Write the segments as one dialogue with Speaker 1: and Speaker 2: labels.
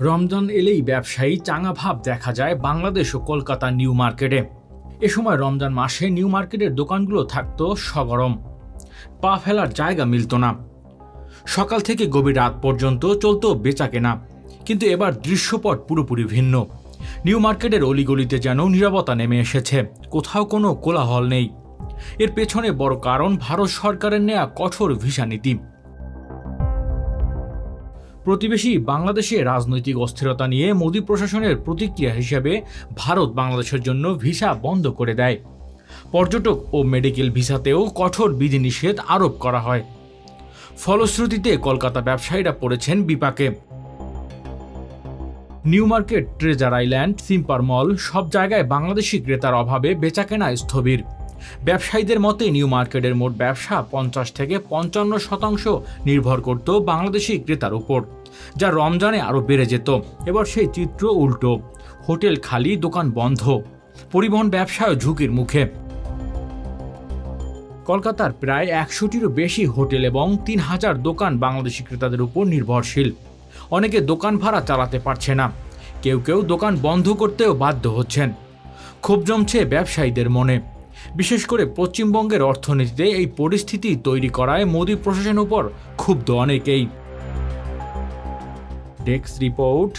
Speaker 1: রমজান এলেই ব্যবসায়ী চাঙা ভাব দেখা যায় বাংলাদেশ ও কলকাতা নিউ মার্কেটে। এ সময় রমজান মাসে নিউ মার্কেটের দোকানগুলো থাকতো সগরম, পা ফেলার জায়গা মিলত না। সকাল থেকে গভীর রাত পর্যন্ত চলতো বেচাকেনা। কিন্তু এবার দৃশ্যপট পুরোপুরি ভিন্ন। নিউ মার্কেটের অলিগলিতে যেন নীরবতা নেমে এসেছে, কোথাও কোনো কোলাহল নেই। এর পেছনে বড় কারণ ভারত সরকারের নেয়া কঠোর ভিসা নীতি। প্রতিবেশী বাংলাদেশে রাজনৈতিক অস্থিরতা নিয়ে মোদি প্রশাসনের প্রতিক্রিয়া হিসেবে ভারত বাংলাদেশের জন্য ভিসা বন্ধ করে দেয়। পর্যটক ও মেডিকেল ভিসাতেও কঠোর বিধিনিষেধ আরোপ করা হয়। ফলশ্রুতিতে কলকাতা ব্যবসায়ীরা পড়েছেন বিপাকে। নিউ মার্কেট, ট্রেজার আইল্যান্ড, সিম্পার মল সব জায়গায় বাংলাদেশি ক্রেতার অভাবে বেচাকেনা স্থবির। ব্যবসায়ীদের মতে নিউ মার্কেটের মোট ব্যবসা 50 থেকে 55% নির্ভর করত বাংলাদেশি ক্রেতার উপর, যা রমজানে আরও বেড়ে যেত। এবার সেই চিত্র উল্টো। হোটেল খালি, দোকান বন্ধ, পরিবহন ব্যবসায় ঝুঁকির মুখে। কলকাতার প্রায় 100টিরও বেশি হোটেল এবং 3000 দোকান বাংলাদেশি ক্রেতাদের উপর নির্ভরশীল। অনেকে দোকান ভাড়া চালাতে পারছে না, কেউ কেউ দোকান বন্ধ করতেও বাধ্য হচ্ছেন। ক্ষোভ জমছে ব্যবসায়ীদের মনে। বিশেষ করে পশ্চিমবঙ্গের অর্থনীতিতে এই পরিস্থিতি তৈরি করায় মোদি প্রশাসনের উপর ক্ষুব্ধ অনেকেই। Desk report,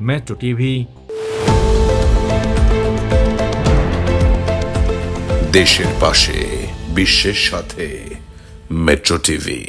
Speaker 1: metro TV.
Speaker 2: দেশের পাশে, বিশ্বের সাথে, মেট্রো টিভি।